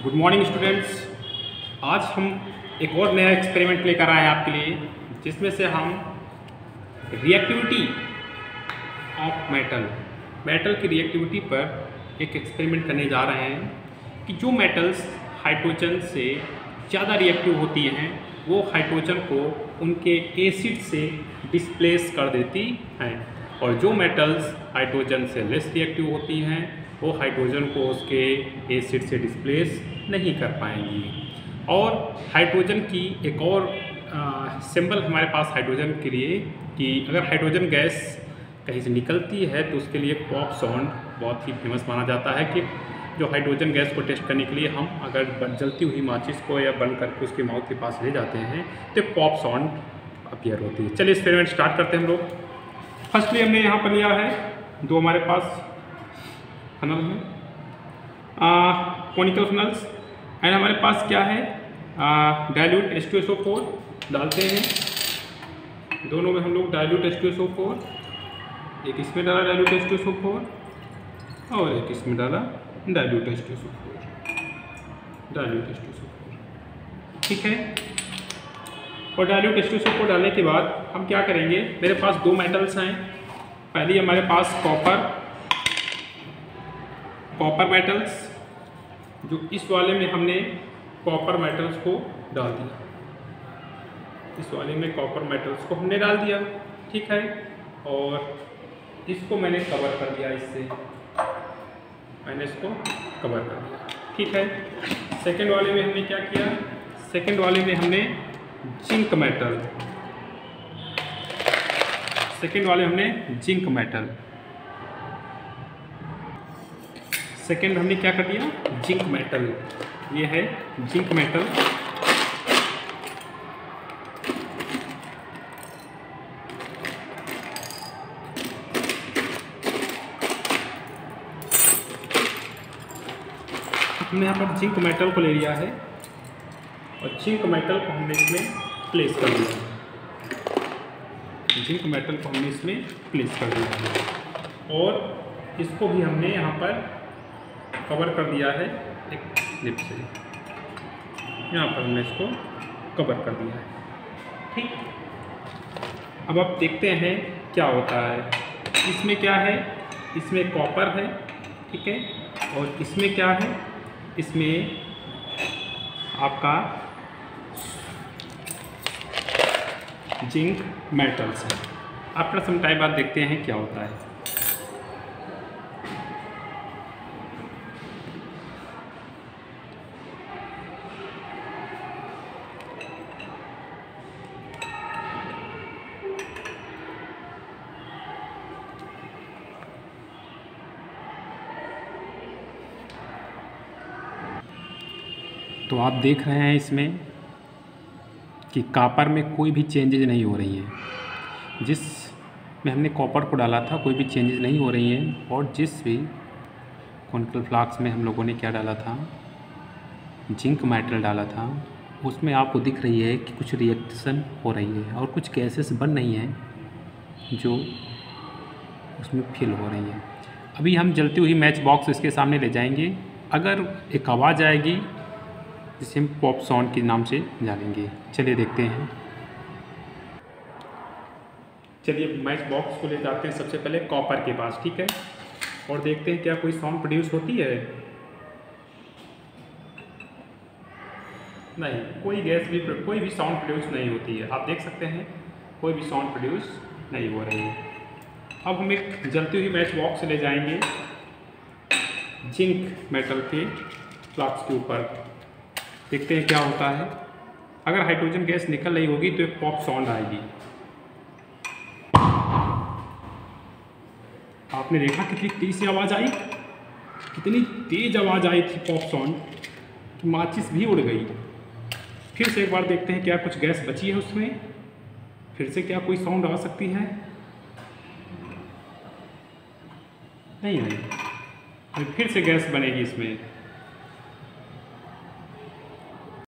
Good morning students. आज हम एक और नया एक्सपेरिमेंट लेकर आए हैं आपके लिए, जिसमें से हम रिएक्टिविटी ऑफ मेटल की रिएक्टिविटी पर एक एक्सपेरिमेंट करने जा रहे हैं कि जो मेटल्स हाइड्रोजन से ज़्यादा रिएक्टिव होती हैं वो हाइड्रोजन को उनके एसिड से डिस्प्लेस कर देती हैं, और जो मेटल्स हाइड्रोजन से लेस रिएक्टिव होती हैं वो हाइड्रोजन को उसके एसिड से डिस्प्लेस नहीं कर पाएंगी। और हाइड्रोजन की एक और सिंबल हमारे पास हाइड्रोजन के लिए कि अगर हाइड्रोजन गैस कहीं से निकलती है तो उसके लिए पॉप साउंड बहुत ही फेमस माना जाता है कि जो हाइड्रोजन गैस को टेस्ट करने के लिए हम अगर जलती हुई माचिस को या बंद करके उसके माउथ के पास ले जाते हैं तो पॉप साउंड अपीयर होती है। चलिए एक्सपेरिमेंट स्टार्ट करते हैं हम लोग। फर्स्टली हमने यहाँ पर लिया है दो हमारे पास फनल है, कॉनिकल फनल्स, एंड हमारे पास क्या है डाइल्यूट H2SO4 डालते हैं। दोनों में हम लोग डाइल्यूट H2SO4, एक इसमें डाला डाइल्यूट H2SO4 और एक इसमें डाला डाइल्यूट H2SO4, ठीक है। और डाइल्यूट H2SO4 डालने के बाद हम क्या करेंगे, मेरे पास दो मेटल्स हैं। पहली हमारे पास कॉपर मेटल्स, जो इस वाले में हमने कॉपर मेटल्स को डाल दिया, इस वाले में कॉपर मेटल्स को हमने डाल दिया, ठीक है। और इसको मैंने कवर कर दिया, इससे मैंने इसको कवर कर दिया, ठीक है। सेकंड वाले में हमने क्या किया, सेकंड वाले में हमने जिंक मेटल, सेकंड वाले हमने जिंक मेटल, सेकंड हमने क्या कर दिया, जिंक मेटल, ये है जिंक मेटल। हमने यहाँ पर जिंक मेटल को ले लिया है और जिंक मेटल को हमने इसमें प्लेस कर दिया, जिंक मेटल को हमने इसमें प्लेस कर दिया और इसको भी हमने यहाँ पर कवर कर दिया है एक क्लिप से, यहाँ पर हमने इसको कवर कर दिया है, ठीक। अब आप देखते हैं क्या होता है। इसमें क्या है, इसमें कॉपर है, ठीक है, और इसमें क्या है, इसमें आपका जिंक मेटल्स है। आफ्टर सम टाइम बाद देखते हैं क्या होता है। तो आप देख रहे हैं इसमें कि कॉपर में कोई भी चेंजेज नहीं हो रही हैं। जिस में हमने कॉपर को डाला था कोई भी चेंजेज नहीं हो रही हैं, और जिस भी कॉनिकल फ्लास्क में हम लोगों ने क्या डाला था, जिंक मेटल डाला था, उसमें आपको दिख रही है कि कुछ रिएक्शन हो रही है और कुछ गैसेस बन रही हैं जो उसमें फिल हो रही हैं। अभी हम जलती हुई मैच बॉक्स इसके सामने ले जाएंगे, अगर एक आवाज़ आएगी जिसे हम पॉप साउंड के नाम से जानेंगे। चलिए देखते हैं। चलिए मैच बॉक्स को ले जाते हैं सबसे पहले कॉपर के पास, ठीक है, और देखते हैं क्या कोई साउंड प्रोड्यूस होती है। नहीं, कोई भी साउंड प्रोड्यूस नहीं होती है। आप देख सकते हैं कोई भी साउंड प्रोड्यूस नहीं हो रही है। अब हम एक जलती हुई मैच बॉक्स ले जाएंगे जिंक मेटल के फ्लास्क के ऊपर, देखते हैं क्या होता है। अगर हाइड्रोजन गैस निकल रही होगी तो एक पॉप साउंड आएगी। आपने देखा कितनी तेज से आवाज़ आई, कितनी तेज आवाज़ आई थी पॉप साउंड कि माचिस भी उड़ गई। फिर से एक बार देखते हैं क्या कुछ गैस बची है उसमें, फिर से क्या कोई साउंड आ सकती है। नहीं, फिर से गैस बनेगी इसमें।